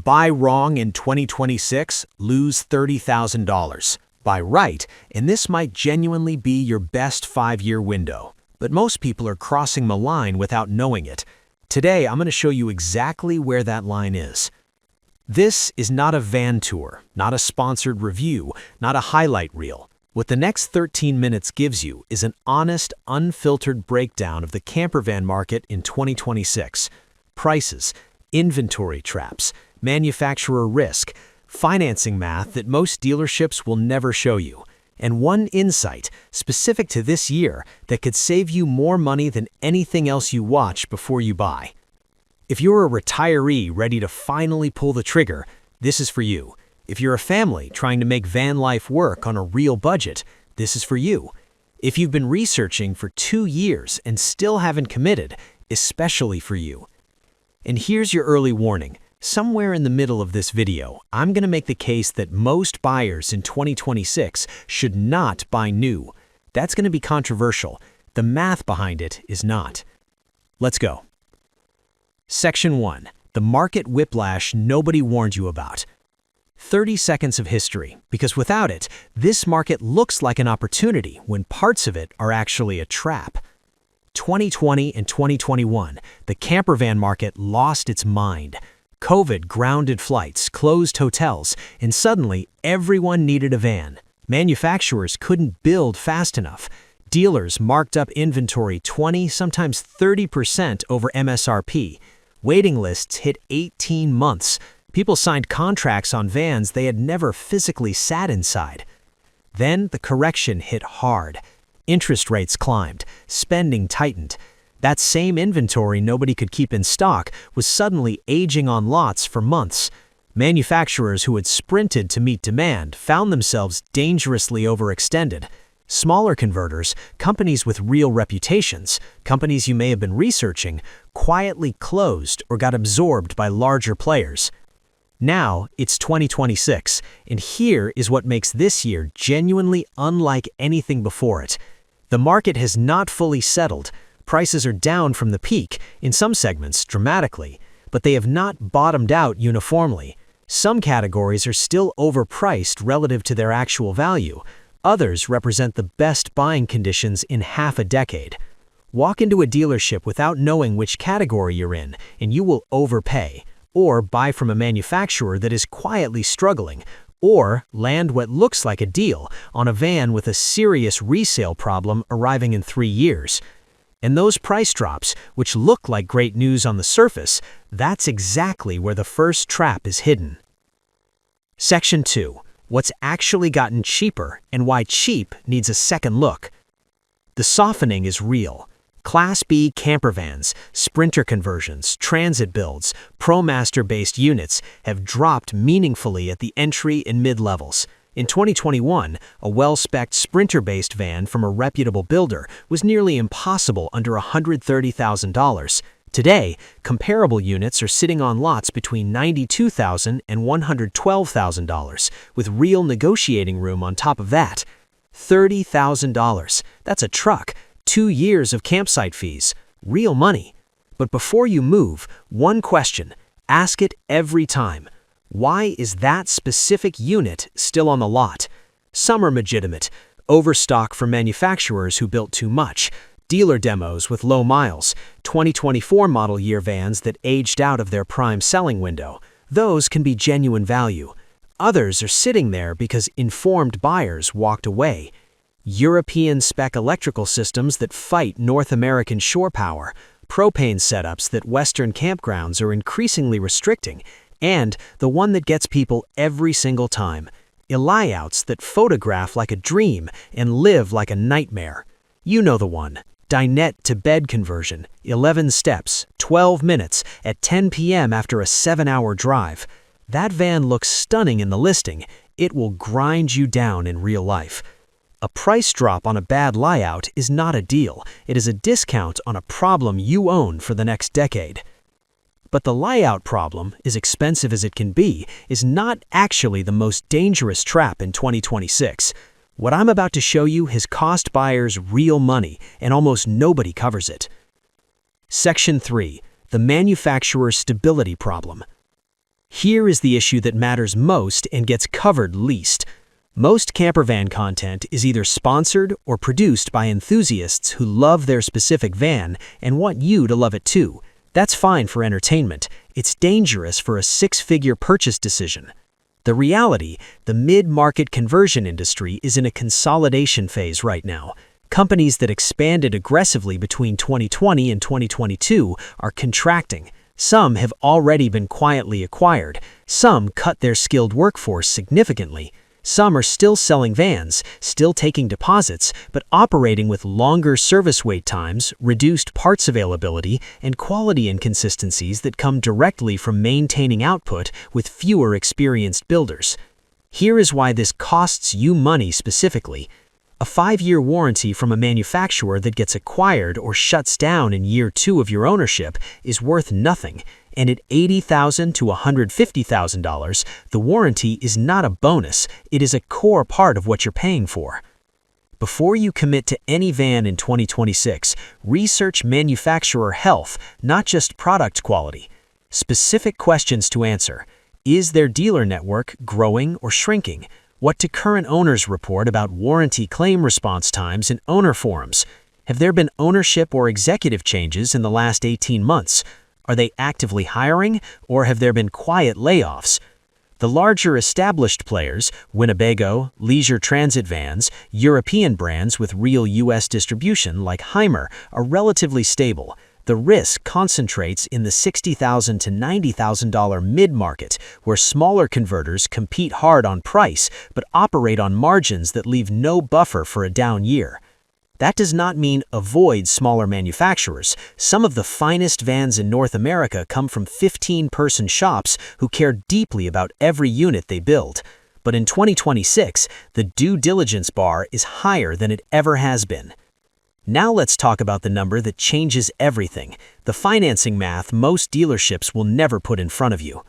Buy wrong in 2026, lose $30,000. Buy right, and this might genuinely be your best 5-year window. But most people are crossing the line without knowing it. Today, I'm going to show you exactly where that line is. This is not a van tour, not a sponsored review, not a highlight reel. What the next 13 minutes gives you is an honest, unfiltered breakdown of the campervan market in 2026. Prices, inventory traps, manufacturer risk, financing math that most dealerships will never show you, and one insight specific to this year that could save you more money than anything else you watch before you buy. If you're a retiree ready to finally pull the trigger, this is for you. If you're a family trying to make van life work on a real budget, this is for you. If you've been researching for 2 years and still haven't committed, especially for you. And here's your early warning. Somewhere in the middle of this video, I'm going to make the case that most buyers in 2026 should not buy new. That's going to be controversial. The math behind it is not. Let's go. Section 1. The market whiplash nobody warned you about. 30 seconds of history, because without it, this market looks like an opportunity when parts of it are actually a trap. 2020 and 2021, the campervan market lost its mind. COVID grounded flights, closed hotels, and suddenly everyone needed a van. Manufacturers couldn't build fast enough. Dealers marked up inventory 20, sometimes 30% over MSRP. Waiting lists hit 18 months. People signed contracts on vans they had never physically sat inside. Then the correction hit hard. Interest rates climbed, spending tightened. That same inventory nobody could keep in stock was suddenly aging on lots for months. Manufacturers who had sprinted to meet demand found themselves dangerously overextended. Smaller converters, companies with real reputations, companies you may have been researching, quietly closed or got absorbed by larger players. Now, it's 2026, and here is what makes this year genuinely unlike anything before it. The market has not fully settled. Prices are down from the peak, in some segments dramatically, but they have not bottomed out uniformly. Some categories are still overpriced relative to their actual value. Others represent the best buying conditions in half a decade. Walk into a dealership without knowing which category you're in, and you will overpay. Or buy from a manufacturer that is quietly struggling, or land what looks like a deal on a van with a serious resale problem arriving in 3 years. And those price drops, which look like great news on the surface, that's exactly where the first trap is hidden. Section 2. What's actually gotten cheaper and why cheap needs a second look. The softening is real. Class B campervans, Sprinter conversions, transit builds, ProMaster-based units have dropped meaningfully at the entry and mid-levels. In 2021, a well-spec'd Sprinter-based van from a reputable builder was nearly impossible under $130,000. Today, comparable units are sitting on lots between $92,000 and $112,000, with real negotiating room on top of that. $30,000. That's a truck. 2 years of campsite fees, real money. But before you move, one question, ask it every time. Why is that specific unit still on the lot? Some are legitimate, overstock from manufacturers who built too much, dealer demos with low miles, 2024 model year vans that aged out of their prime selling window. Those can be genuine value. Others are sitting there because informed buyers walked away. European spec electrical systems that fight North American shore power, propane setups that Western campgrounds are increasingly restricting, and the one that gets people every single time, layouts that photograph like a dream and live like a nightmare. You know the one, dinette to bed conversion, 11 steps, 12 minutes, at 10 p.m. after a 7-hour drive. That van looks stunning in the listing. It will grind you down in real life. A price drop on a bad layout is not a deal. It is a discount on a problem you own for the next decade. But the layout problem, as expensive as it can be, is not actually the most dangerous trap in 2026. What I'm about to show you has cost buyers real money, and almost nobody covers it. Section 3. The manufacturer's stability problem. Here is the issue that matters most and gets covered least. Most campervan content is either sponsored or produced by enthusiasts who love their specific van and want you to love it too. That's fine for entertainment. It's dangerous for a six-figure purchase decision. The reality, the mid-market conversion industry is in a consolidation phase right now. Companies that expanded aggressively between 2020 and 2022 are contracting. Some have already been quietly acquired. Some cut their skilled workforce significantly. Some are still selling vans, still taking deposits, but operating with longer service wait times, reduced parts availability, and quality inconsistencies that come directly from maintaining output with fewer experienced builders. Here is why this costs you money specifically. A 5-year warranty from a manufacturer that gets acquired or shuts down in year 2 of your ownership is worth nothing, and at $80,000 to $150,000, the warranty is not a bonus, it is a core part of what you're paying for. Before you commit to any van in 2026, research manufacturer health, not just product quality. Specific questions to answer. Is their dealer network growing or shrinking? What do current owners report about warranty claim response times in owner forums? Have there been ownership or executive changes in the last 18 months? Are they actively hiring, or have there been quiet layoffs? The larger established players, Winnebago, Leisure Transit Vans, European brands with real U.S. distribution like Heimer, are relatively stable. The risk concentrates in the $60,000 to $90,000 mid-market, where smaller converters compete hard on price but operate on margins that leave no buffer for a down year. That does not mean avoid smaller manufacturers. Some of the finest vans in North America come from 15-person shops who care deeply about every unit they build. But in 2026, the due diligence bar is higher than it ever has been. Now let's talk about the number that changes everything, the financing math most dealerships will never put in front of you.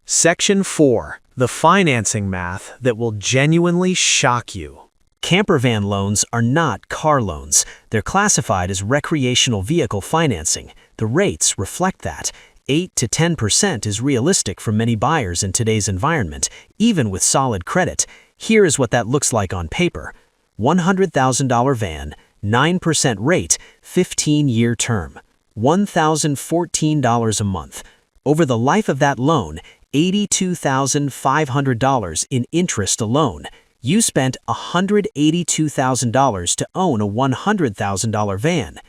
Section 4. The financing math that will genuinely shock you. Campervan loans are not car loans. They're classified as recreational vehicle financing. The rates reflect that. 8 to 10% is realistic for many buyers in today's environment, even with solid credit. Here is what that looks like on paper. $100,000 van, 9% rate, 15-year term, $1,014 a month. Over the life of that loan, $82,500 in interest alone. You spent $182,000 to own a $100,000 van.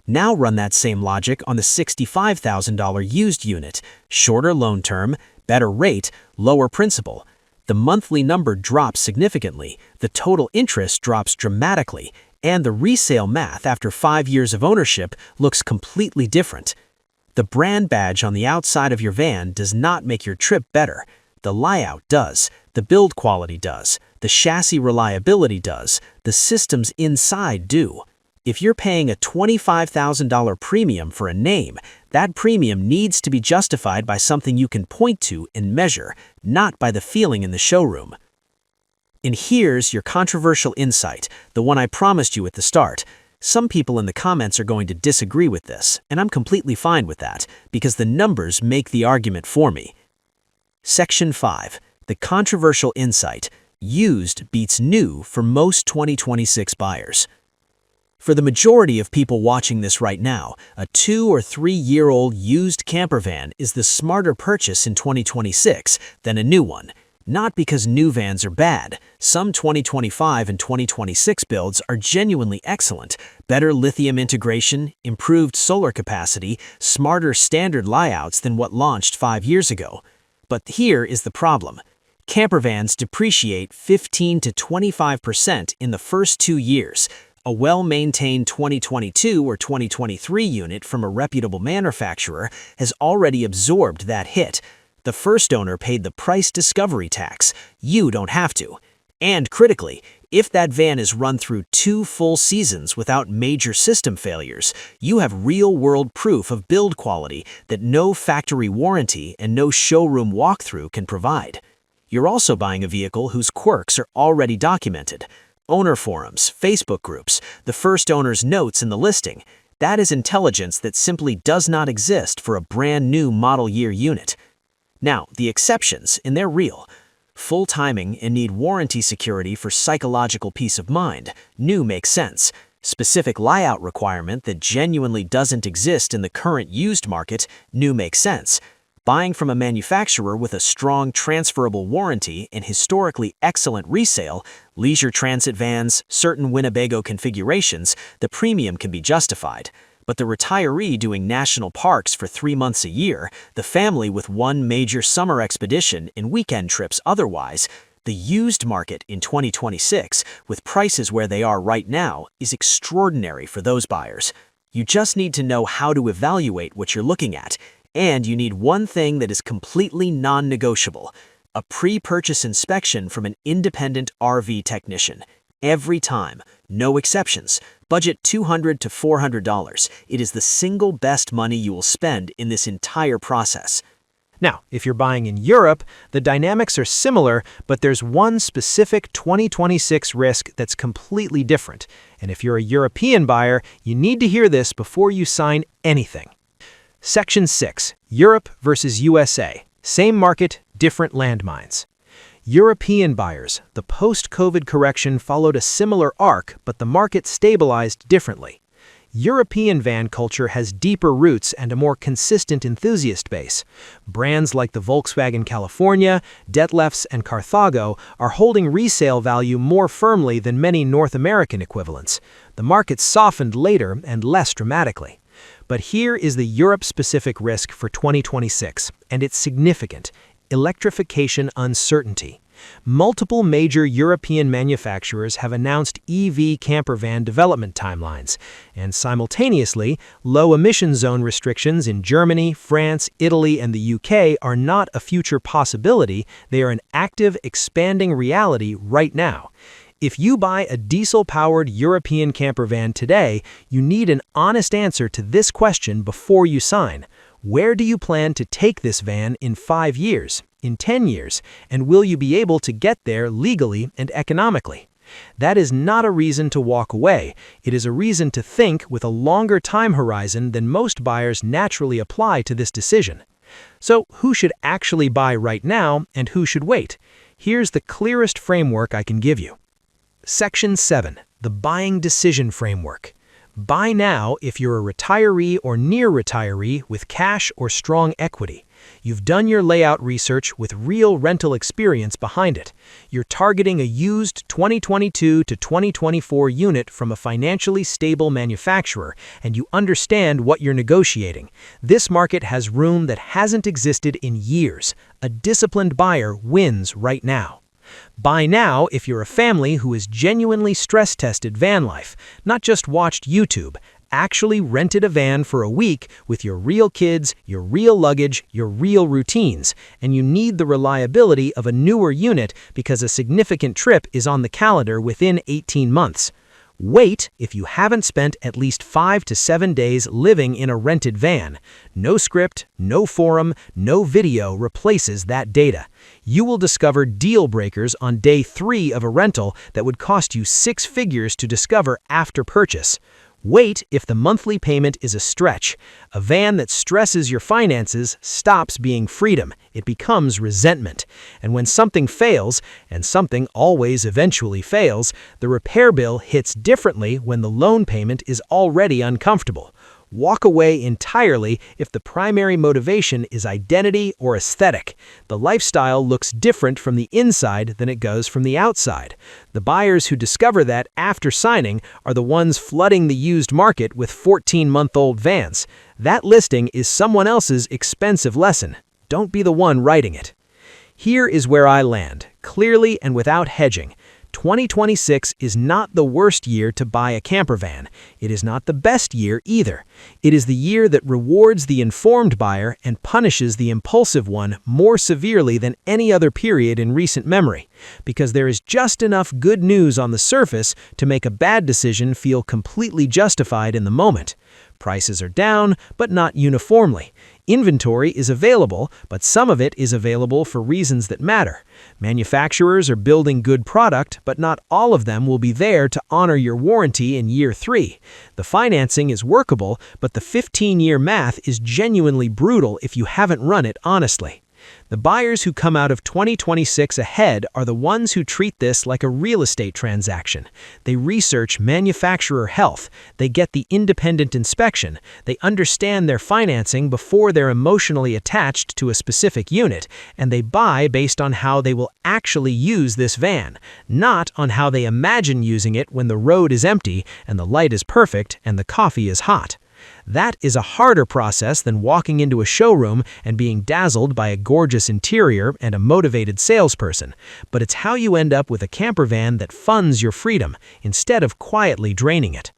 Now run that same logic on the $65,000 used unit. Shorter loan term, better rate, lower principal. The monthly number drops significantly, the total interest drops dramatically, and the resale math after 5 years of ownership looks completely different. The brand badge on the outside of your van does not make your trip better. The layout does, the build quality does, the chassis reliability does, the systems inside do. If you're paying a $25,000 premium for a name, that premium needs to be justified by something you can point to and measure, not by the feeling in the showroom. And here's your controversial insight, the one I promised you at the start. Some people in the comments are going to disagree with this, and I'm completely fine with that, because the numbers make the argument for me. Section 5. The controversial insight. Used beats new for most 2026 buyers. For the majority of people watching this right now, a 2 or 3-year-old used campervan is the smarter purchase in 2026 than a new one. Not because new vans are bad. Some 2025 and 2026 builds are genuinely excellent. Better lithium integration, improved solar capacity, smarter standard layouts than what launched 5 years ago. But here is the problem. Campervans depreciate 15 to 25% in the first 2 years. A well-maintained 2022 or 2023 unit from a reputable manufacturer has already absorbed that hit. The first owner paid the price discovery tax. You don't have to. And critically, if that van is run through 2 full seasons without major system failures, you have real-world proof of build quality that no factory warranty and no showroom walkthrough can provide. You're also buying a vehicle whose quirks are already documented. Owner forums, Facebook groups, the first owner's notes in the listing. That is intelligence that simply does not exist for a brand new model year unit. Now, the exceptions, and they're real. Full timing and need warranty security for psychological peace of mind. New makes sense. Specific layout requirement that genuinely doesn't exist in the current used market. New makes sense. Buying from a manufacturer with a strong transferable warranty and historically excellent resale, leisure transit vans, certain Winnebago configurations, the premium can be justified. But the retiree doing national parks for 3 months a year, the family with one major summer expedition and weekend trips otherwise, the used market in 2026, with prices where they are right now, is extraordinary for those buyers. You just need to know how to evaluate what you're looking at, and you need one thing that is completely non-negotiable: a pre-purchase inspection from an independent RV technician. Every time, no exceptions. Budget $200 to $400. It is the single best money you will spend in this entire process. Now, if you're buying in Europe, the dynamics are similar, but there's one specific 2026 risk that's completely different. And if you're a European buyer, you need to hear this before you sign anything. Section 6. Europe versus USA. Same market, different landmines. European buyers, the post-COVID correction followed a similar arc, but the market stabilized differently. European van culture has deeper roots and a more consistent enthusiast base. Brands like the Volkswagen California, Detlefs, and Carthago are holding resale value more firmly than many North American equivalents. The market softened later and less dramatically. But here is the Europe-specific risk for 2026, and it's significant: electrification uncertainty. Multiple major European manufacturers have announced EV campervan development timelines, and simultaneously, low-emission zone restrictions in Germany, France, Italy, and the UK are not a future possibility. They are an active, expanding reality right now. If you buy a diesel-powered European campervan today, you need an honest answer to this question before you sign. Where do you plan to take this van in 5 years, in 10 years, and will you be able to get there legally and economically? That is not a reason to walk away. It is a reason to think with a longer time horizon than most buyers naturally apply to this decision. So, who should actually buy right now and who should wait? Here's the clearest framework I can give you. Section 7. The Buying Decision Framework. Buy now if you're a retiree or near retiree with cash or strong equity. You've done your layout research with real rental experience behind it. You're targeting a used 2022 to 2024 unit from a financially stable manufacturer, and you understand what you're negotiating. This market has room that hasn't existed in years. A disciplined buyer wins right now. Buy now if you're a family who has genuinely stress-tested van life, not just watched YouTube, actually rented a van for a week with your real kids, your real luggage, your real routines, and you need the reliability of a newer unit because a significant trip is on the calendar within 18 months. Wait if you haven't spent at least 5 to 7 days living in a rented van. No script, no forum, no video replaces that data. You will discover deal breakers on day 3 of a rental that would cost you 6 figures to discover after purchase. Wait if the monthly payment is a stretch. A van that stresses your finances stops being freedom. It becomes resentment. And when something fails, and something always eventually fails, the repair bill hits differently when the loan payment is already uncomfortable. Walk away entirely if the primary motivation is identity or aesthetic. The lifestyle looks different from the inside than it goes from the outside. The buyers who discover that after signing are the ones flooding the used market with 14-month-old vans. That listing is someone else's expensive lesson. Don't be the one writing it. Here is where I land, clearly and without hedging. 2026 is not the worst year to buy a campervan. It is not the best year either. It is the year that rewards the informed buyer and punishes the impulsive one more severely than any other period in recent memory, because there is just enough good news on the surface to make a bad decision feel completely justified in the moment. Prices are down, but not uniformly. Inventory is available, but some of it is available for reasons that matter. Manufacturers are building good product, but not all of them will be there to honor your warranty in year 3. The financing is workable, but the 15-year math is genuinely brutal if you haven't run it honestly. The buyers who come out of 2026 ahead are the ones who treat this like a real estate transaction. They research manufacturer health, they get the independent inspection, they understand their financing before they're emotionally attached to a specific unit, and they buy based on how they will actually use this van, not on how they imagine using it when the road is empty and the light is perfect and the coffee is hot. That is a harder process than walking into a showroom and being dazzled by a gorgeous interior and a motivated salesperson, but it's how you end up with a camper van that funds your freedom instead of quietly draining it.